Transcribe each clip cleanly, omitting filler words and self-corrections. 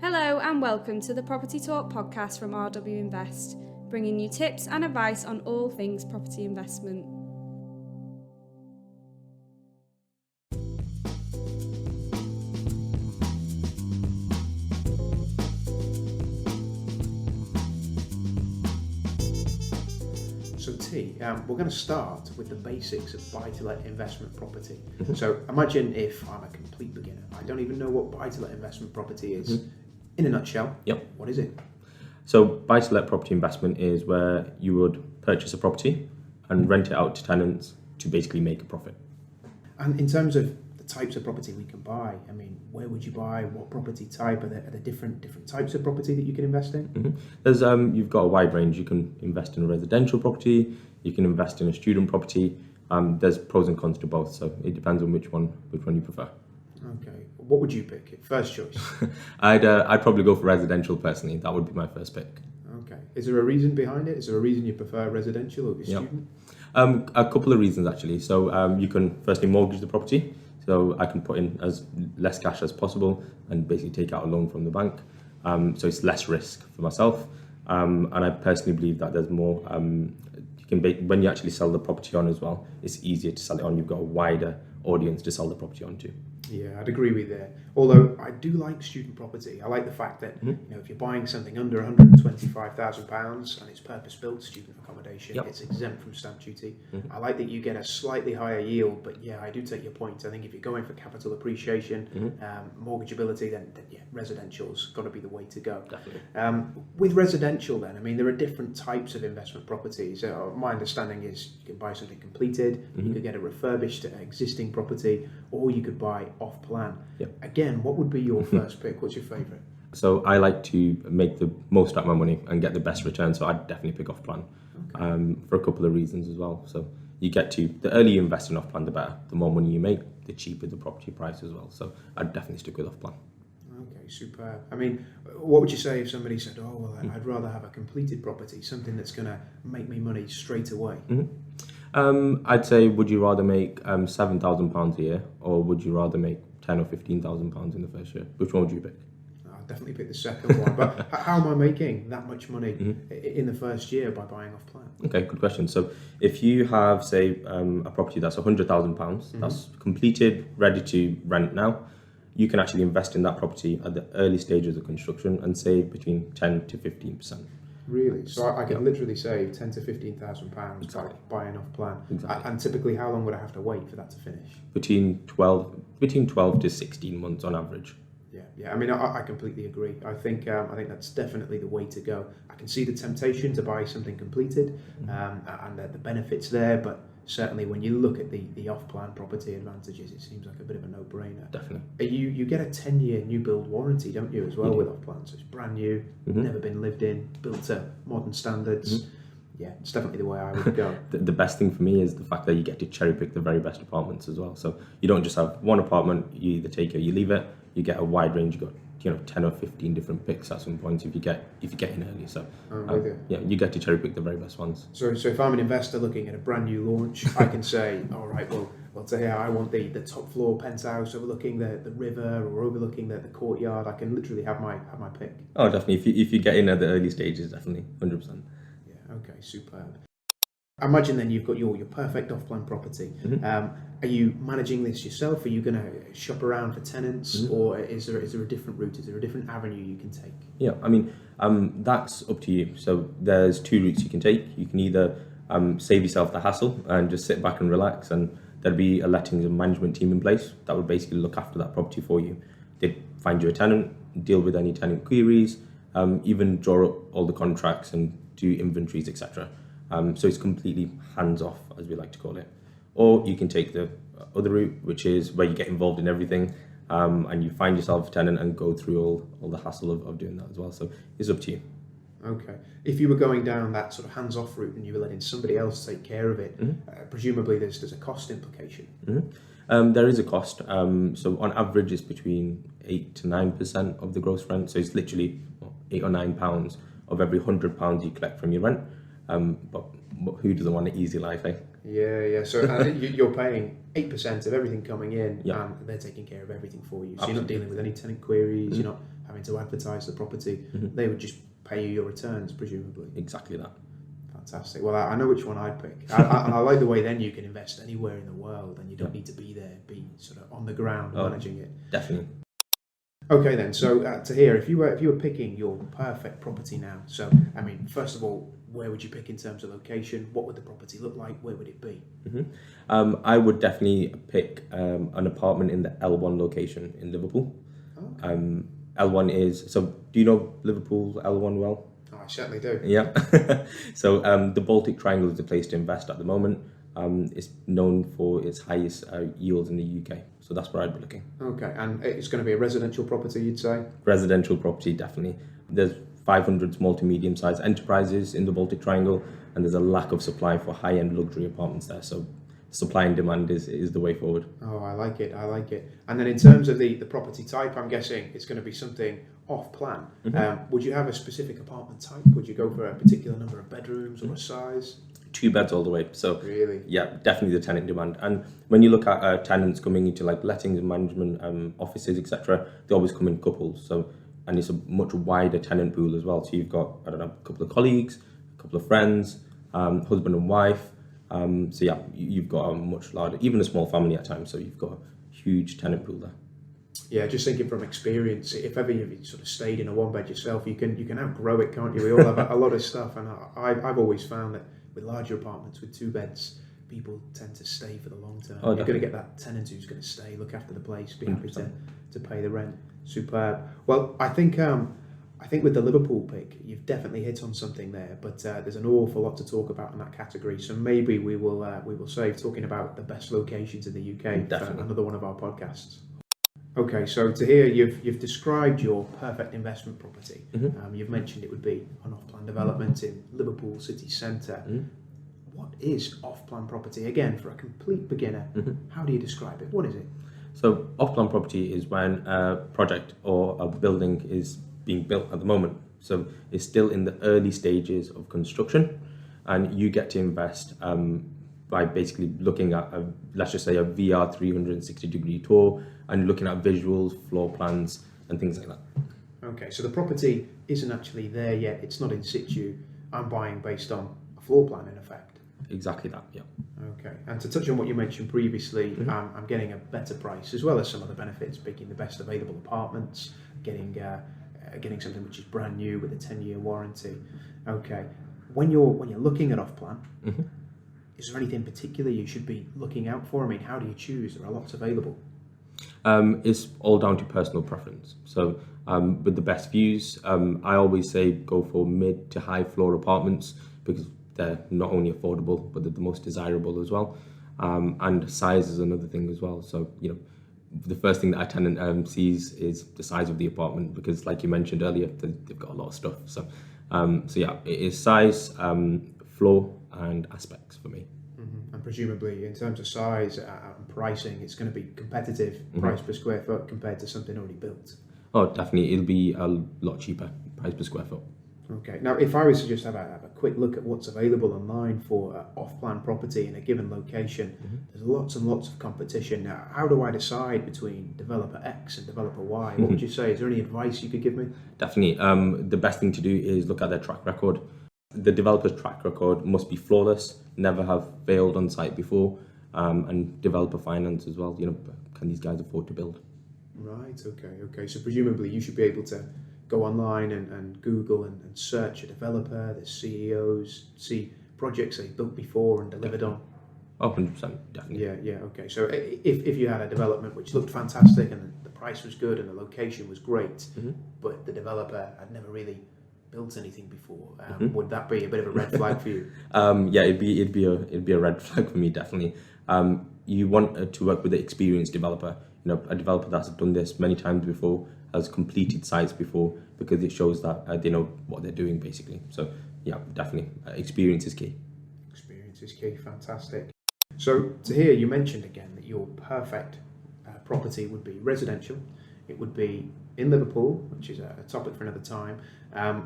Hello and welcome to the Property Talk podcast from RWinvest, bringing you tips and advice on all things property investment. So T, we're going to start with the basics of buy-to-let investment property. So imagine if I'm a complete beginner. I don't even know what buy-to-let investment property is. In a nutshell, what is it? So buy-to-let property investment is where you would purchase a property and rent it out to tenants to basically make a profit. And in terms of the types of property we can buy, I mean, where would you buy? What property type? Are there different types of property that you can invest in? There's you've got a wide range. You can invest in a residential property. You can invest in a student property. There's pros and cons to both, so it depends on which one you prefer. Okay, what would you pick? First choice. I'd probably go for residential personally. That would be my first pick. Okay, is there a reason behind it? Is there a reason you prefer residential over student? A couple of reasons actually. So you can firstly mortgage the property. So I can put in as less cash as possible and basically take out a loan from the bank. So it's less risk for myself. And I personally believe that there's more. When you actually sell the property on as well, it's easier to sell it on. You've got a wider audience to sell the property on to. Yeah, I'd agree with you there. Although I do like student property. I like the fact that if you're buying something under £125,000 and it's purpose-built student accommodation, it's exempt from stamp duty. I like that you get a slightly higher yield, but yeah, I do take your point. I think if you're going for capital appreciation, mortgageability, then residential's got to be the way to go. Definitely. With residential then, I mean, there are different types of investment properties. My understanding is you can buy something completed, you could get a refurbished existing property, or you could buy off-plan. Again, what would be your first pick? What's your favourite? So I like to make the most out of my money and get the best return, so I'd definitely pick off-plan for a couple of reasons as well. So you get to, the earlier you invest in off-plan, the better. The more money you make, the cheaper the property price as well. So I'd definitely stick with off-plan. Okay, superb. I mean, what would you say if somebody said, oh, well, I'd rather have a completed property, something that's going to make me money straight away? I'd say, would you rather make £7,000 a year, or would you rather make £10,000 or £15,000 in the first year? Which one would you pick? I'd definitely pick the second one. But how am I making that much money in the first year by buying off plan? Okay, good question. So if you have, say, a property that's £100,000, that's completed, ready to rent now, you can actually invest in that property at the early stages of construction and save between 10 to 15%. Really? So I can literally save £10,000 to £15,000 by buying off plan. And typically, how long would I have to wait for that to finish? Between 12 to 16 months on average. Yeah. I mean, I completely agree. I think that's definitely the way to go. I can see the temptation to buy something completed, and the benefits there, but certainly when you look at the off-plan property advantages, it seems like a bit of a no-brainer. Definitely. You get a 10-year new build warranty, don't you, as well, with off-plan? So it's brand new, never been lived in, built to modern standards. Yeah, it's definitely the way I would go. The best thing for me is the fact that you get to cherry pick the very best apartments as well. So you don't just have one apartment, you either take it or you leave it. You get a wide range. You got 10 or 15 different picks at some point if you get in early. So you get to cherry pick the very best ones. So if I'm an investor looking at a brand new launch, I can say, all right, well today I want the top floor penthouse overlooking the river or overlooking the courtyard. I can literally have my pick. Oh, definitely. If you get in at the early stages, definitely 100%. Yeah. Okay. Superb. I imagine then you've got your perfect off-plan property. Are you managing this yourself? Are you going to shop around for tenants, or is there a different route? Is there a different avenue you can take? Yeah, I mean, that's up to you. So there's two routes you can take. You can either save yourself the hassle and just sit back and relax, and there'll be a lettings and management team in place that would basically look after that property for you. They'd find you a tenant, deal with any tenant queries, even draw up all the contracts and do inventories, etc. So it's completely hands-off, as we like to call it. Or you can take the other route, which is where you get involved in everything, and you find yourself a tenant and go through all the hassle of doing that as well. So it's up to you. Okay. If you were going down that sort of hands-off route and you were letting somebody else take care of it, presumably there's a cost implication. There is a cost. So on average, it's between 8 to 9% of the gross rent. So it's literally £8 or £9 of every £100 you collect from your rent. But who doesn't want an easy life, eh? Yeah. So you're paying 8% of everything coming in, and they're taking care of everything for you. So you're not dealing with any tenant queries. You're not having having to advertise the property. They would just pay you your returns, presumably. Exactly that. Fantastic. Well, I know which one I'd pick. I like the way then you can invest anywhere in the world and you don't need to be there, be sort of on the ground managing it. Definitely. Okay then, so Tahir, if you were picking your perfect property now, so I mean, first of all, where would you pick in terms of location? What would the property look like? Where would it be? I would definitely pick an apartment in the L1 location in Liverpool. Okay. L1 is, so do you know Liverpool L1 well? Oh, I certainly do. Yeah. So the Baltic Triangle is the place to invest at the moment. It's known for its highest yields in the UK. So that's where I'd be looking. Okay, and it's going to be a residential property, you'd say? Residential property, definitely. There's 500 small to medium-sized enterprises in the Baltic Triangle, and there's a lack of supply for high-end luxury apartments there. So supply and demand is the way forward. Oh, I like it. And then in terms of the property type, I'm guessing it's going to be something off-plan. Would you have a specific apartment type? Would you go for a particular number of bedrooms or a size? 2 beds all the way. So really, yeah, definitely the tenant demand. And when you look at tenants coming into like lettings and management offices, etc., they always come in couples. So, and it's a much wider tenant pool as well. So you've got, I don't know, a couple of colleagues, a couple of friends, husband and wife. So yeah, you've got a much larger, even a small family at times. So you've got a huge tenant pool there. Yeah, just thinking from experience, if ever you've sort of stayed in a one bed yourself, you can outgrow it, can't you? We all have a lot of stuff, and I've always found that with larger apartments with 2 beds, people tend to stay for the long term. You're going to get that tenant who's going to stay, look after the place, be happy to pay the rent. Superb. Well, I think with the Liverpool pick, you've definitely hit on something there, but there's an awful lot to talk about in that category. So maybe we will save talking about the best locations in the UK for another one of our podcasts. Okay, so Tahir, you've described your perfect investment property. You've mentioned it would be an off-plan development in Liverpool city centre. What is off-plan property? Again, for a complete beginner, how do you describe it? What is it? So off-plan property is when a project or a building is being built at the moment. So it's still in the early stages of construction, and you get to invest by basically looking at, let's just say, a VR 360-degree tour and looking at visuals, floor plans, and things like that. Okay, so the property isn't actually there yet. It's not in situ. I'm buying based on a floor plan, in effect. Exactly that, yeah. Okay, and to touch on what you mentioned previously, I'm getting a better price, as well as some other benefits, picking the best available apartments, getting something which is brand new with a 10-year warranty. Okay, when you're looking at off-plan, is there anything particular you should be looking out for? I mean, how do you choose? There are lots available. It's all down to personal preference. So with the best views, I always say go for mid to high floor apartments because they're not only affordable, but they're the most desirable as well. And size is another thing as well. So, you know, the first thing that a tenant sees is the size of the apartment because, like you mentioned earlier, they've got a lot of stuff. So yeah, it is size, floor, and aspects for me. And presumably, in terms of size and pricing, it's going to be competitive price per square foot compared to something already built. Oh, definitely, it'll be a lot cheaper price per square foot. Okay. Now, if I was to just have a quick look at what's available online for off-plan property in a given location, there's lots and lots of competition. Now, how do I decide between developer X and developer Y? What would you say? Is there any advice you could give me? Definitely. The best thing to do is look at their track record. The developer's track record must be flawless, never have failed on site before, and developer finance as well. You know, can these guys afford to build? Right. Okay. So presumably, you should be able to go online and Google and search a developer, the CEOs, see projects they built before and delivered on. 100%, definitely. Yeah. Okay. So if you had a development which looked fantastic and the price was good and the location was great, but the developer had never really built anything before, would that be a bit of a red flag for you? Yeah, it'd be a red flag for me, definitely. You want to work with an experienced developer. You know, a developer that's done this many times before, has completed sites before, because it shows that they know what they're doing, basically. So yeah, definitely, experience is key. Experience is key. Fantastic. So to hear you mentioned again that your perfect property would be residential. It would be in Liverpool, which is a topic for another time.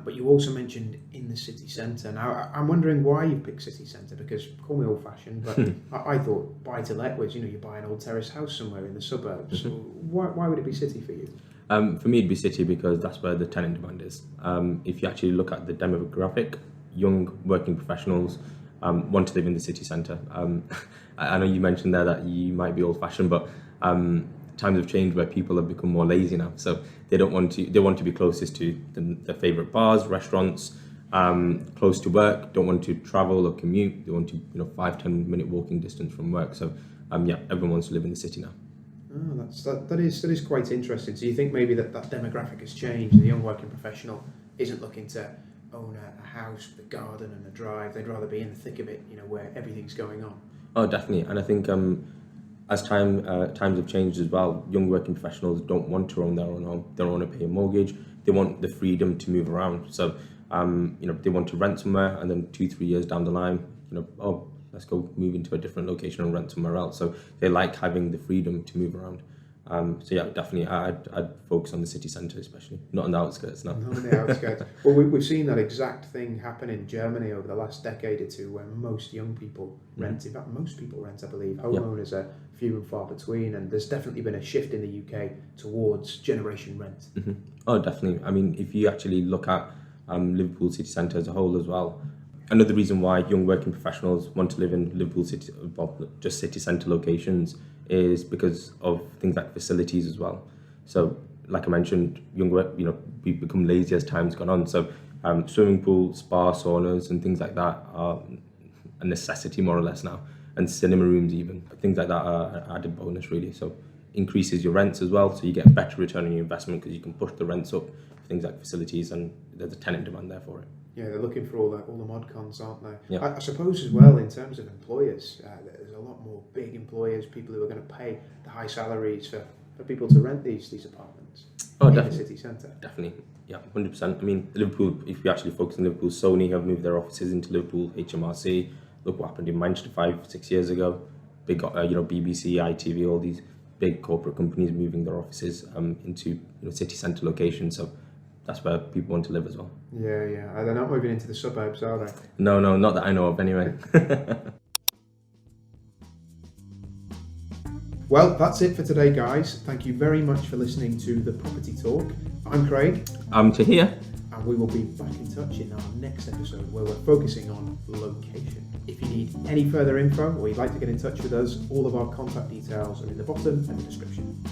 But you also mentioned in the city centre. Now, I'm wondering why you picked city centre, because call me old-fashioned, but I thought buy-to-let was, you buy an old terrace house somewhere in the suburbs. Why would it be city for you? For me, it'd be city because that's where the tenant demand is. If you actually look at the demographic, young working professionals want to live in the city centre. I know you mentioned there that you might be old-fashioned, but times have changed where people have become more lazy now. So they want to be closest to their favourite bars, restaurants, close to work. Don't want to travel or commute. They want to 5-10 minute walking distance from work. So everyone wants to live in the city now. Oh, that is quite interesting. So you think maybe that demographic has changed? The young working professional isn't looking to own a house with a garden and a drive. They'd rather be in the thick of it, where everything's going on. Oh, definitely. And I think as times have changed as well, young working professionals don't want to own their own home. They don't want to pay a mortgage. They want the freedom to move around. So they want to rent somewhere, and then 2-3 years down the line, let's go move into a different location and rent somewhere else. So they like having the freedom to move around. Definitely, I'd focus on the city centre, especially not on the outskirts. No, not on the outskirts. Well, we've seen that exact thing happen in Germany over the last decade or two, where most young people rent. In fact, most people rent, I believe. Homeowners are few and far between, and there's definitely been a shift in the UK towards generation rent. Mm-hmm. Oh, definitely. I mean, if you actually look at Liverpool city centre as a whole as well. Another reason why young working professionals want to live in Liverpool city, just city centre locations, is because of things like facilities as well. So, like I mentioned, we've become lazy as time's gone on. So, swimming pools, spa, saunas, and things like that are a necessity more or less now, and cinema rooms even. Things like that are an added bonus really. So, increases your rents as well. So you get a better return on your investment because you can push the rents up for things like facilities, and there's a tenant demand there for it. Yeah, they're looking for all the mod cons, aren't they? Yeah. I suppose as well, in terms of employers, there's a lot more big employers, people who are going to pay the high salaries for people to rent these apartments in the city centre. Definitely, yeah, 100%. I mean, Liverpool, if we actually focus on Liverpool, Sony have moved their offices into Liverpool, HMRC. Look what happened in Manchester 5-6 years ago. Big, BBC, ITV, all these big corporate companies moving their offices into city centre locations. So that's where people want to live as well. Yeah. They're not moving into the suburbs, are they? No, not that I know of anyway. Well, that's it for today, guys. Thank you very much for listening to the Property Talk. I'm Craig. I'm Tahir. And we will be back in touch in our next episode where we're focusing on location. If you need any further info or you'd like to get in touch with us, all of our contact details are in the bottom of the description.